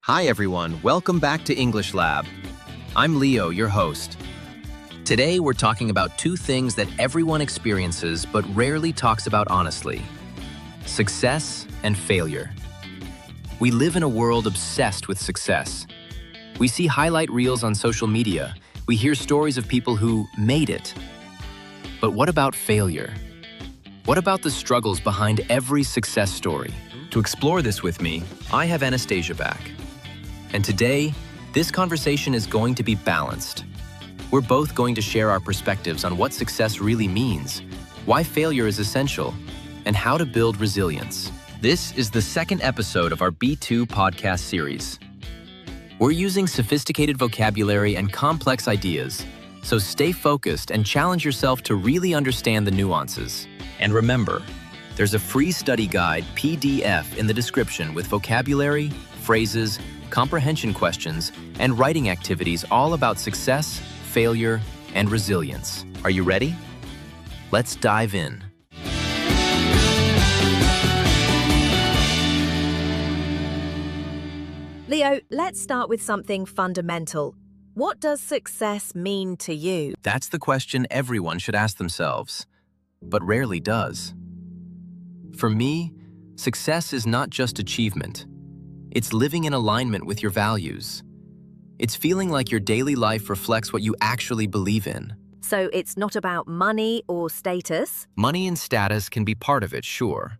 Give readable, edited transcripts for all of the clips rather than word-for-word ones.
Hi everyone, welcome back to English Lab. I'm Leo, your host. Today we're talking about two things that everyone experiences but rarely talks about honestly: success and failure. We live in a world obsessed with success. We see highlight reels on social media. We hear stories of people who made it. But what about failure? What about the struggles behind every success story? To explore this with me, I have Anastasiia back. And today, this conversation is going to be balanced. We're both going to share our perspectives on what success really means, why failure is essential, and how to build resilience. This is the second episode of our B2 podcast series. We're using sophisticated vocabulary and complex ideas, so stay focused and challenge yourself to really understand the nuances. And remember, there's a free study guide PDF in the description with vocabulary, phrases, comprehension questions, and writing activities all about success, failure, and resilience. Are you ready? Let's dive in. Leo, let's start with something fundamental. What does success mean to you? That's the question everyone should ask themselves, but rarely does. For me, success is not just achievement. It's living in alignment with your values. It's feeling like your daily life reflects what you actually believe in. So it's not about money or status? Money and status can be part of it, sure.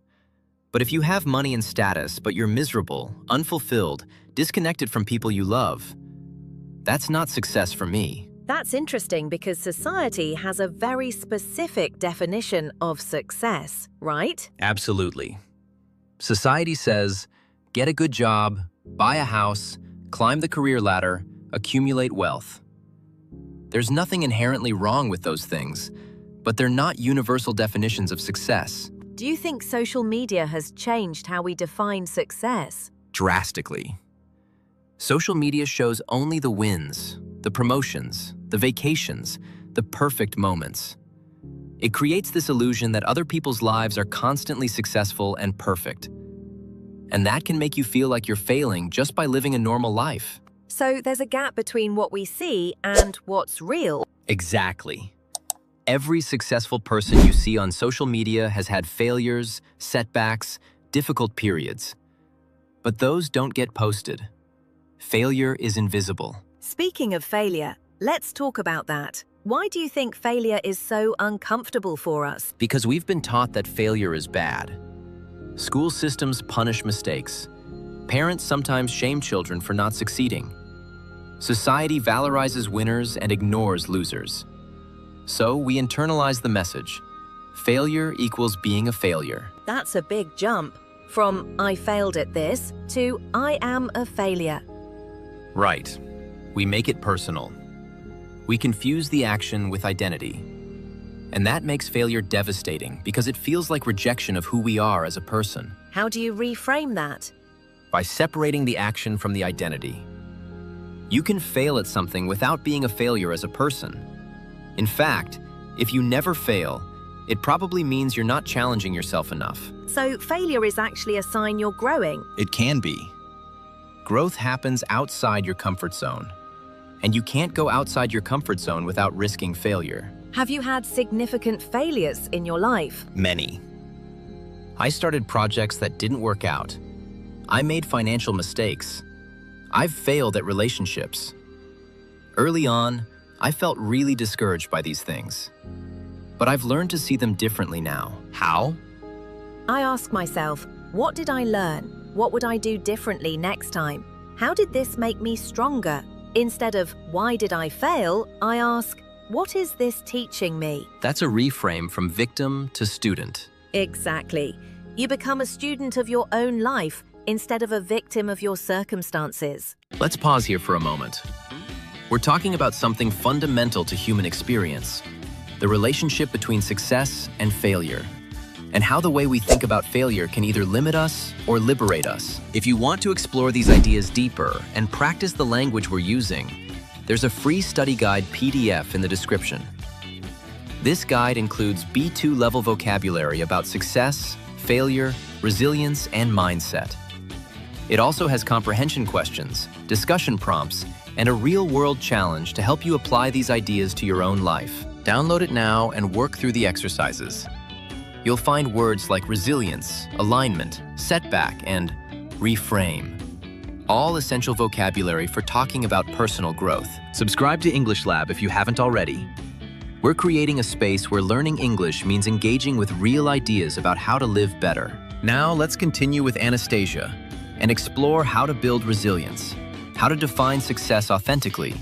But if you have money and status, but you're miserable, unfulfilled, disconnected from people you love, that's not success for me. That's interesting because society has a very specific definition of success, right? Absolutely. Society says, get a good job, buy a house, climb the career ladder, accumulate wealth. There's nothing inherently wrong with those things, but they're not universal definitions of success. Do you think social media has changed how we define success? Drastically. Social media shows only the wins, the promotions, the vacations, the perfect moments. It creates this illusion that other people's lives are constantly successful and perfect. And that can make you feel like you're failing just by living a normal life. So there's a gap between what we see and what's real. Exactly. Every successful person you see on social media has had failures, setbacks, difficult periods. But those don't get posted. Failure is invisible. Speaking of failure, let's talk about that. Why do you think failure is so uncomfortable for us? Because we've been taught that failure is bad. School systems punish mistakes. Parents sometimes shame children for not succeeding. Society valorizes winners and ignores losers. So we internalize the message: failure equals being a failure. That's a big jump from I failed at this to I am a failure. Right. We make it personal. We confuse the action with identity. And that makes failure devastating because it feels like rejection of who we are as a person. How do you reframe that? By separating the action from the identity. You can fail at something without being a failure as a person. In fact, if you never fail, it probably means you're not challenging yourself enough. So failure is actually a sign you're growing. It can be. Growth happens outside your comfort zone. And you can't go outside your comfort zone without risking failure. Have you had significant failures in your life? Many. I started projects that didn't work out. I made financial mistakes. I've failed at relationships. Early on, I felt really discouraged by these things. But I've learned to see them differently now. How? I ask myself, what did I learn? What would I do differently next time? How did this make me stronger? Instead of, why did I fail? I ask, what is this teaching me? That's a reframe from victim to student. Exactly. You become a student of your own life instead of a victim of your circumstances. Let's pause here for a moment. We're talking about something fundamental to human experience: the relationship between success and failure, and how the way we think about failure can either limit us or liberate us. If you want to explore these ideas deeper and practice the language we're using, there's a free study guide PDF in the description. This guide includes B2 level vocabulary about success, failure, resilience, and mindset. It also has comprehension questions, discussion prompts, and a real-world challenge to help you apply these ideas to your own life. Download it now and work through the exercises. You'll find words like resilience, alignment, setback, and reframe. All essential vocabulary for talking about personal growth. Subscribe to English Lab if you haven't already. We're creating a space where learning English means engaging with real ideas about how to live better. Now let's continue with Anastasiia and explore how to build resilience, how to define success authentically,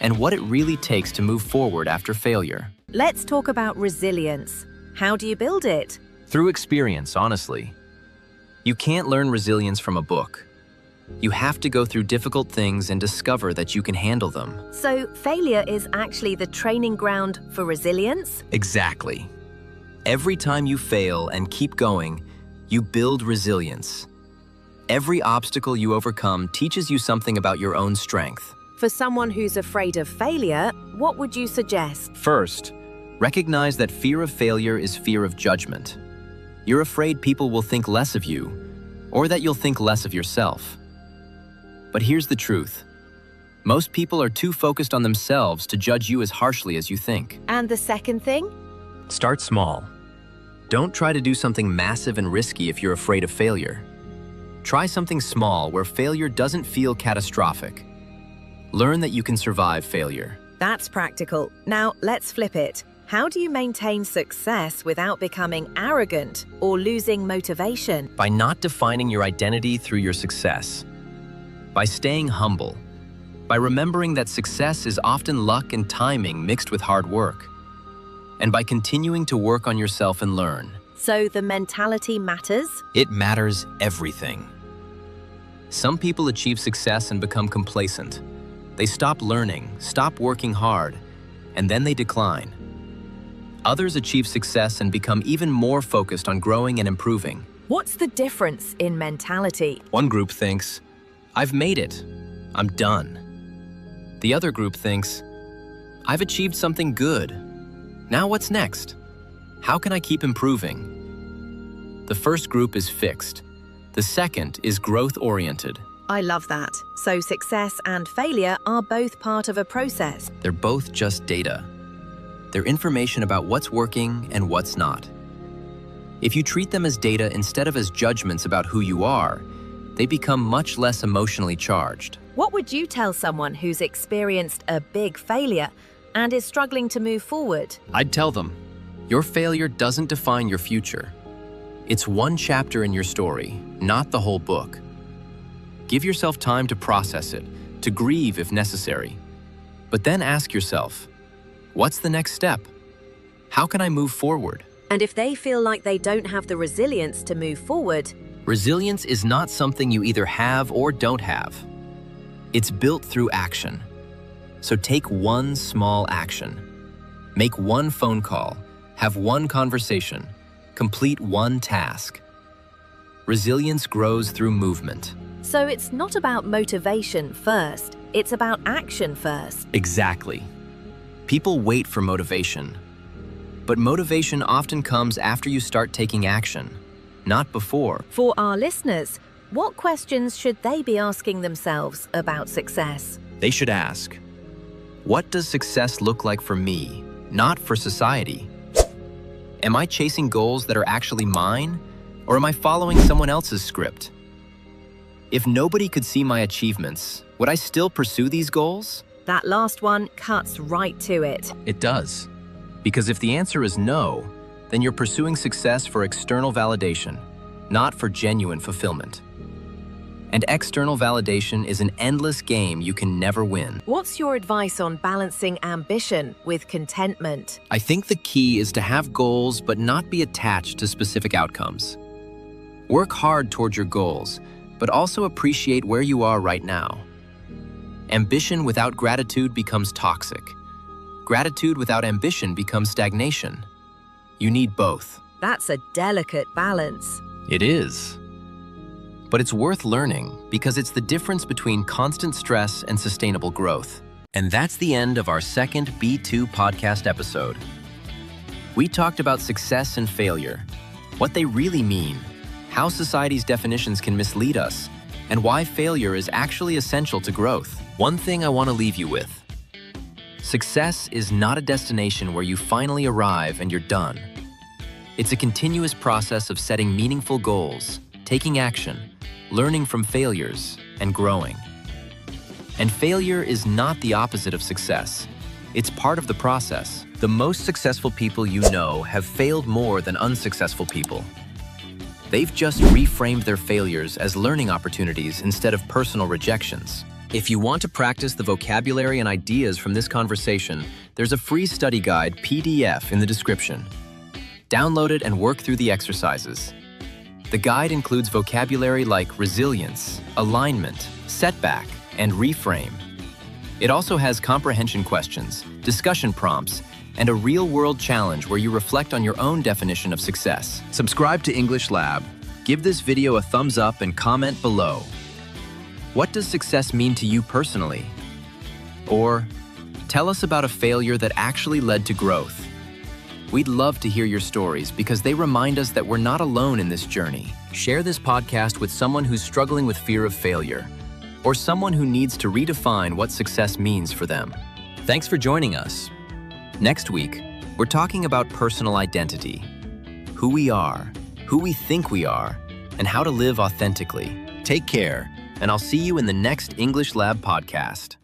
and what it really takes to move forward after failure. Let's talk about resilience. How do you build it? Through experience, honestly. You can't learn resilience from a book. You have to go through difficult things and discover that you can handle them. So failure is actually the training ground for resilience? Exactly. Every time you fail and keep going, you build resilience. Every obstacle you overcome teaches you something about your own strength. For someone who's afraid of failure, what would you suggest? First, recognize that fear of failure is fear of judgment. You're afraid people will think less of you, or that you'll think less of yourself. But here's the truth. Most people are too focused on themselves to judge you as harshly as you think. And the second thing? Start small. Don't try to do something massive and risky if you're afraid of failure. Try something small where failure doesn't feel catastrophic. Learn that you can survive failure. That's practical. Now, let's flip it. How do you maintain success without becoming arrogant or losing motivation? By not defining your identity through your success. By staying humble. By remembering that success is often luck and timing mixed with hard work. And by continuing to work on yourself and learn. So the mentality matters? It matters everything. Some people achieve success and become complacent. They stop learning, stop working hard, and then they decline. Others achieve success and become even more focused on growing and improving. What's the difference in mentality? One group thinks, I've made it, I'm done. The other group thinks, I've achieved something good. Now what's next? How can I keep improving? The first group is fixed. The second is growth-oriented. I love that. So success and failure are both part of a process. They're both just data. They're information about what's working and what's not. If you treat them as data instead of as judgments about who you are, they become much less emotionally charged. What would you tell someone who's experienced a big failure and is struggling to move forward? I'd tell them, your failure doesn't define your future. It's one chapter in your story, not the whole book. Give yourself time to process it, to grieve if necessary. But then ask yourself, what's the next step? How can I move forward? And if they feel like they don't have the resilience to move forward, resilience is not something you either have or don't have. It's built through action. So take one small action. Make one phone call, have one conversation, complete one task. Resilience grows through movement. So it's not about motivation first, it's about action first. Exactly. People wait for motivation. But motivation often comes after you start taking action, not before. For our listeners, what questions should they be asking themselves about success? They should ask, what does success look like for me, not for society? Am I chasing goals that are actually mine, or am I following someone else's script? If nobody could see my achievements, would I still pursue these goals? That last one cuts right to it. It does. Because if the answer is no, then you're pursuing success for external validation, not for genuine fulfillment. And external validation is an endless game you can never win. What's your advice on balancing ambition with contentment? I think the key is to have goals but not be attached to specific outcomes. Work hard toward your goals, but also appreciate where you are right now. Ambition without gratitude becomes toxic. Gratitude without ambition becomes stagnation. You need both. That's a delicate balance. It is. But it's worth learning because it's the difference between constant stress and sustainable growth. And that's the end of our second B2 podcast episode. We talked about success and failure, what they really mean, how society's definitions can mislead us, and why failure is actually essential to growth. One thing I want to leave you with: success is not a destination where you finally arrive and you're done. It's a continuous process of setting meaningful goals, taking action, learning from failures, and growing. And failure is not the opposite of success. It's part of the process. The most successful people you know have failed more than unsuccessful people. They've just reframed their failures as learning opportunities instead of personal rejections. If you want to practice the vocabulary and ideas from this conversation, there's a free study guide PDF in the description. Download it and work through the exercises. The guide includes vocabulary like resilience, alignment, setback, and reframe. It also has comprehension questions, discussion prompts, and a real-world challenge where you reflect on your own definition of success. Subscribe to English Lab, give this video a thumbs up, and comment below. What does success mean to you personally? Or tell us about a failure that actually led to growth. We'd love to hear your stories because they remind us that we're not alone in this journey. Share this podcast with someone who's struggling with fear of failure, or someone who needs to redefine what success means for them. Thanks for joining us. Next week, we're talking about personal identity, who we are, who we think we are, and how to live authentically. Take care, and I'll see you in the next English Lab podcast.